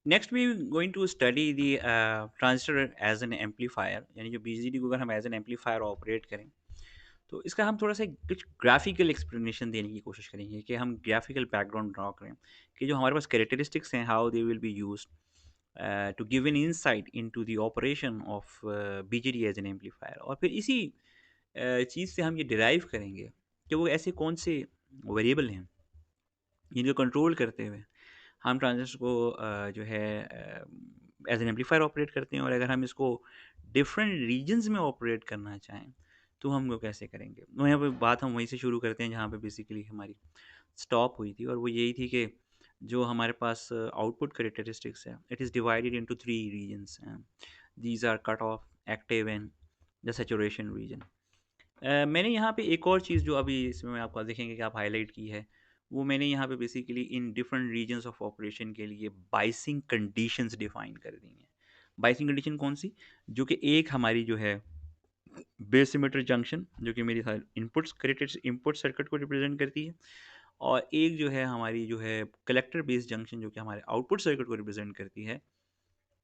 Next we going to study the transistor as an amplifier, यानी जो BJT को अगर हम एज एन एम्पलीफायर ऑपरेट करें तो इसका हम थोड़ा सा कुछ ग्राफिकल एक्सप्लेनेशन देने की कोशिश करेंगे कि हम ग्राफिकल बैकग्राउंड ड्रॉ करें कि जो हमारे पास कैरेक्टरिस्टिक्स हैं how they will be use to give an insight into the operation of BJT as an amplifier, और फिर इसी चीज़ से हम ये डिराइव करेंगे कि वो ऐसे कौन से वेरिएबल हैं जिनको कंट्रोल करते हुए हम ट्रांजिस्टर को जो है एज एन एम्पलीफायर ऑपरेट करते हैं, और अगर हम इसको डिफरेंट रीजन्स में ऑपरेट करना चाहें तो हम वो कैसे करेंगे। तो यहाँ पे बात हम वहीं से शुरू करते हैं जहाँ पे बेसिकली हमारी स्टॉप हुई थी, और वो यही थी कि जो हमारे पास आउटपुट करेक्टरिस्टिक्स है it is divided into three regions. These are cut off, active and the saturation region. मैंने यहाँ पे एक और चीज़ जो अभी इसमें मैं आपको देखेंगे कि आप हाईलाइट की है, वो मैंने यहाँ पे basically in different regions of operation के लिए बाइसिंग कंडीशंस डिफाइन कर दी हैं। बाइसिंग कंडीशन कौन सी? जो कि एक हमारी जो है बेस इमिटर जंक्शन जो कि मेरी इनपुट्स करेक्टेड इनपुट सर्किट को रिप्रेजेंट करती है, और एक जो है हमारी जो है कलेक्टर बेस जंक्शन जो कि हमारे आउटपुट सर्किट को रिप्रेजेंट करती है।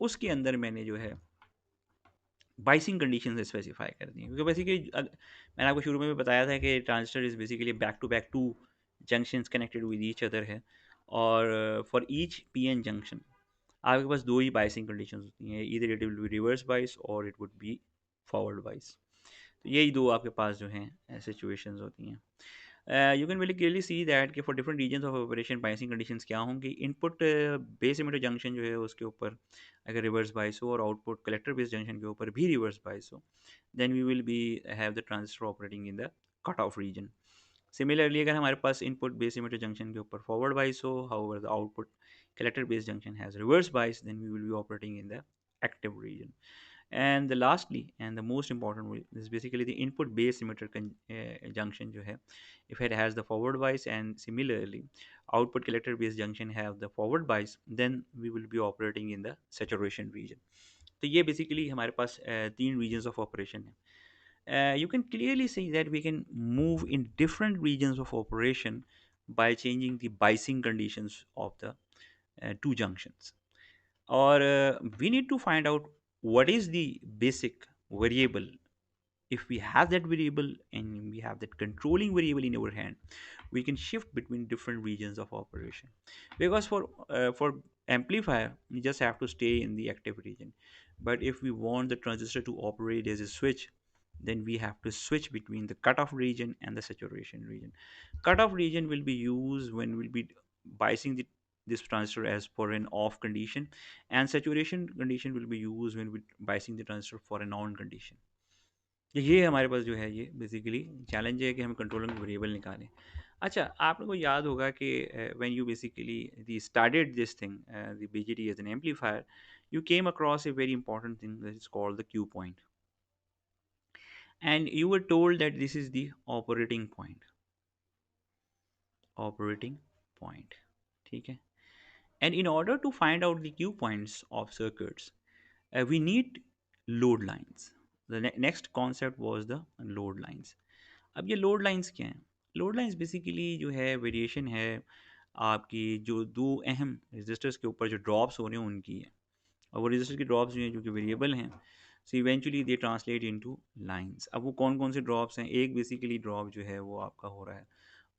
उसके अंदर मैंने जो है बाइसिंग कंडीशन स्पेसिफाई कर दी हैं, क्योंकि बेसिकली मैंने आपको शुरू में भी बताया था कि transistor is basically back to back two junctions connected with each other है, और फॉर ईच पीएन जंक्शन आपके पास दो ही बाइसिंग कंडीशंस होती हैं, इधर it will be reverse bias और इट वुड बी फॉरवर्ड बाइस। तो यही दो आपके पास जो हैं सिचुएशंस होती हैं। You can very clearly see that कि for different regions of operation biasing conditions क्या होंगी। इनपुट बेस इमिटर जंक्शन जो है उसके ऊपर अगर रिवर्स बाइस हो, और आउटपुट कलेक्टर बेस जंक्शन के ऊपर भी रिवर्स बाइस हो, then we will be have the transistor operating in the cut off region. Similarly अगर हमारे पास इनपुट बेस इमिटर जंक्शन के ऊपर फॉरवर्ड बाइस हो, however the output collector based junction has reverse bias, then we will be operating in the active region. And the lastly and the most important is basically the input base emitter junction जो है, if it has the forward bias and similarly output collector base junction have the forward bias, then we will be operating in the saturation region. तो ये basically हमारे पास तीन regions of operation है. You can clearly see that we can move in different regions of operation by changing the biasing conditions of the two junctions. Or we need to find out what is the basic variable. If we have that variable and we have that controlling variable in our hand, we can shift between different regions of operation. Because for amplifier, we just have to stay in the active region. But if we want the transistor to operate as a switch, then we have to switch between the cutoff region and the saturation region. Cutoff region will be used when we'll be biasing this transistor as for an off condition, and saturation condition will be used when we biasing the transistor for a on condition. ये हमारे पास जो है ये basically challenge है कि हम controlling variable निकालें। अच्छा, आप लोगों को याद होगा कि when you basically the started this thing the BJT as an amplifier, you came across a very important thing that is called the Q point, and you were told that this is the operating point. Operating point, ठीक है? And in order to find out the Q points of circuits, we need load lines. The next concept was the load lines. अब ये load lines क्या हैं? Load lines basically जो है variation है आपकी जो दो अहम रजिस्टर्स के ऊपर जो ड्रॉप्स हो रहे हैं उनकी है, और वो रजिस्टर की ड्रॉप्स जो हैं जो कि वेरिएबल हैं, so eventually they translate into lines. अब वो कौन कौन से ड्रॉप्स हैं? एक बेसिकली ड्रॉप जो है वो आपका हो रहा है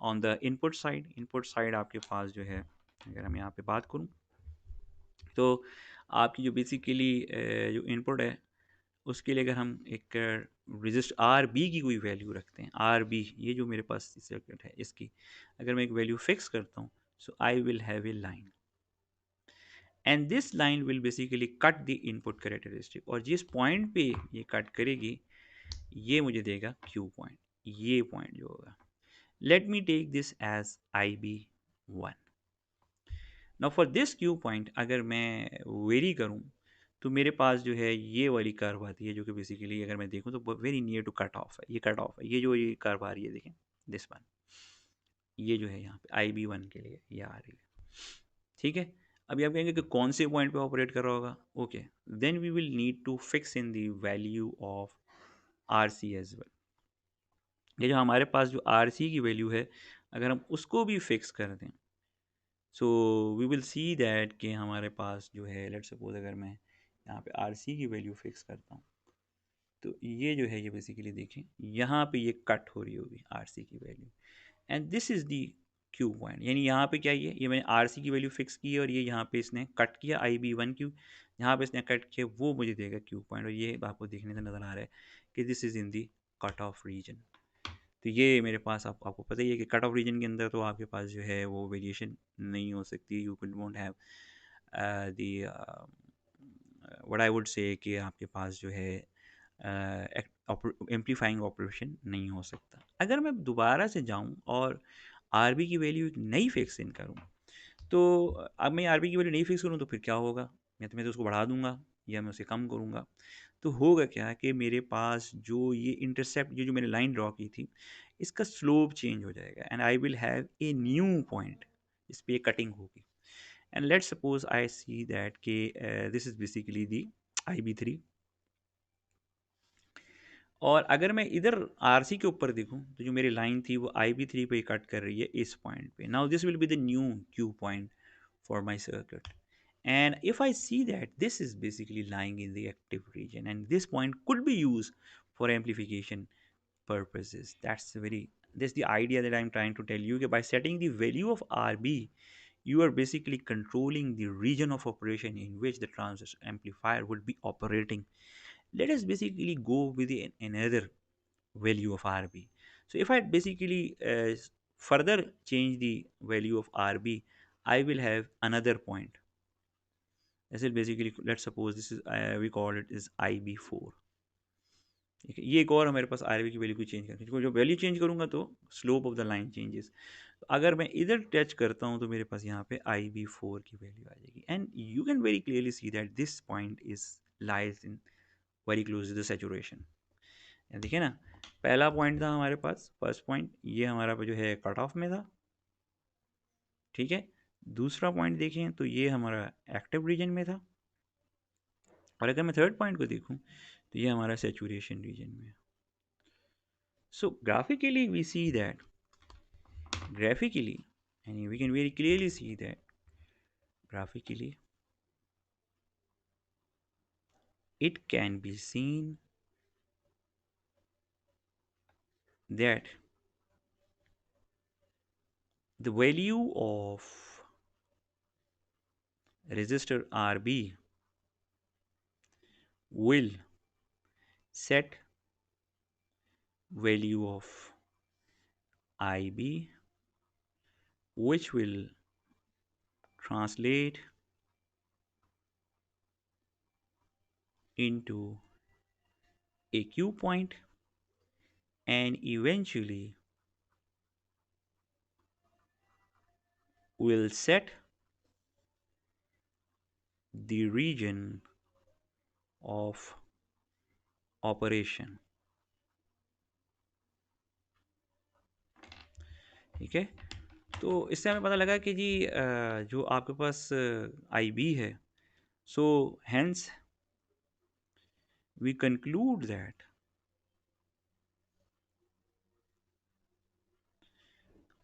on the input side. Input side आपके पास जो है, अगर हम यहाँ पे बात करूँ तो आपकी जो बेसिकली जो इनपुट है उसके लिए अगर हम एक रजिस्ट आर बी की कोई वैल्यू रखते हैं, आर बी ये जो मेरे पास सर्किट है इसकी अगर मैं एक वैल्यू फिक्स करता हूँ, so I will have a line, and this line will basically cut the input characteristic, और जिस पॉइंट पे ये कट करेगी ये मुझे देगा क्यू पॉइंट, ये पॉइंट जो होगा। Let me take this as I B one. Now for this Q point अगर मैं वेरी करूँ तो मेरे पास जो है ये वाली कर्व आती है जो कि बेसिकली अगर मैं देखूँ तो very near to cut off है, ये कट ऑफ है, ये जो ये कर्व आ रही है देखें दिस वन, ये जो है यहाँ पे आई बी वन के लिए ये आ रही है, ठीक है। अभी आप कहेंगे कि कौन से पॉइंट पे ऑपरेट कर रहा होगा, okay, then we will need to fix in the value of R C as well. ये जो हमारे पास जो आर सी की वैल्यू है अगर हम उसको भी फिक्स कर दें so we will see that कि हमारे पास जो है, लेट्स सपोज अगर मैं यहाँ पे आर सी की वैल्यू फिक्स करता हूँ, तो ये जो है ये बेसिकली देखें यहाँ पे ये कट हो रही होगी आर सी की value, and this is the Q point. यानी यहाँ पे क्या ये मैंने आर सी की वैल्यू फिक्स की है और ये यहाँ पे इसने कट किया आई बी वन क्यू, यहाँ पे इसने कट किया, वो मुझे देगा क्यू पॉइंट, और ये आपको देखने से नज़र आ रहा है कि this is in the cut off region. तो ये मेरे पास आपको पता ही है कि कट ऑफ रीजन के अंदर तो आपके पास जो है वो वेरिएशन नहीं हो सकती, you can won't have the what I would say कि आपके पास जो है एम्पलीफाइंग ऑपरेशन नहीं हो सकता। अगर मैं दोबारा से जाऊं और आर बी की वैल्यू एक नई फिक्स इन करूं, तो अब मैं आर बी की वैल्यू नहीं फिक्स करूं तो फिर क्या होगा, मैं तो उसको बढ़ा दूंगा या मैं उसे कम करूंगा। तो होगा क्या कि मेरे पास जो ये इंटरसेप्ट जो जो मैंने लाइन ड्रॉ की थी, इसका स्लोप चेंज हो जाएगा and I will have a new point, इस पर कटिंग होगी। And let's suppose I see that के this is basically the I B three, और अगर मैं इधर आर सी के ऊपर देखूं तो जो मेरी लाइन थी वो आई बी थ्री पे कट कर रही है इस पॉइंट पे। Now this will be the new Q point for my circuit, and if I see that this is basically lying in the active region and this point could be used for amplification purposes, that's the idea that I'm trying to tell you. By setting the value of RB, you are basically controlling the region of operation in which the transistor amplifier would be operating. Let us basically go with another value of RB. So if I basically further change the value of RB, I will have another point. This is basically, let's suppose this is we call it is IB4। ठीक है, ये एक और हमारे पास R B की value को change करनी है, जो वैल्यू चेंज करूंगा तो slope of the line changes. तो अगर मैं इधर टच करता हूं तो मेरे पास यहाँ पे IB4 की वैल्यू आ जाएगी, and you can very clearly see that this point is lies in very close to the saturation. देखिए ना, पहला पॉइंट था हमारे पास, फर्स्ट पॉइंट ये हमारा जो है कट ऑफ में था, ठीक है। दूसरा पॉइंट देखें तो ये हमारा एक्टिव रीजन में था, और अगर मैं थर्ड पॉइंट को देखूं तो ये हमारा सेचुरेशन रीजन में है। So graphically we see that, graphically, and we can very clearly see that graphically it can be seen that the value of resistor RB will set value of IB, which will translate into a Q point, and eventually will set the region of operation। ठीक है, तो इससे हमें पता लगा कि जी जो आपके पास आई बी है, सो hence we conclude that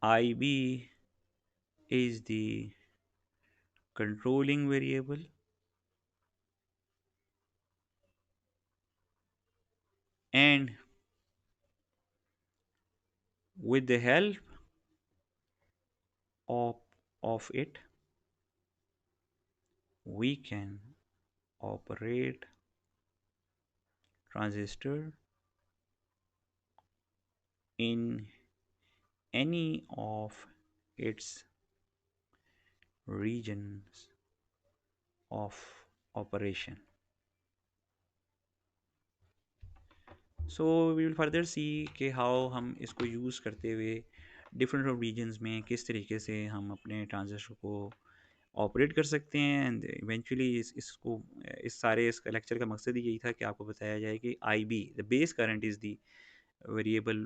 IB is the controlling variable, and with the help of, of it we can operate transistor in any of its regions of operation। So we will further see कि how हम इसको use करते हुए different regions में किस तरीके से हम अपने ट्रांजिस्टर को ऑपरेट कर सकते हैं। एंड इवेंचुअली इसको इस सारे इस लेक्चर का मकसद ही यही था कि आपको बताया जाए कि I B the base current is the variable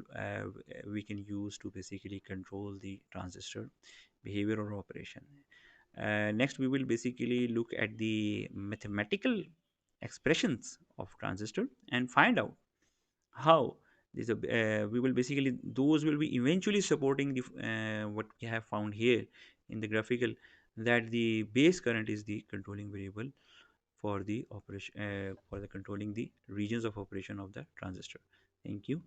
we can use to basically control the transistor behavior or operation। Next we will basically look at the mathematical expressions of transistor and find out how this we will basically, those will be eventually supporting the what we have found here in the graphical that the base current is the controlling variable for the operation for the controlling the regions of operation of the transistor. Thank you.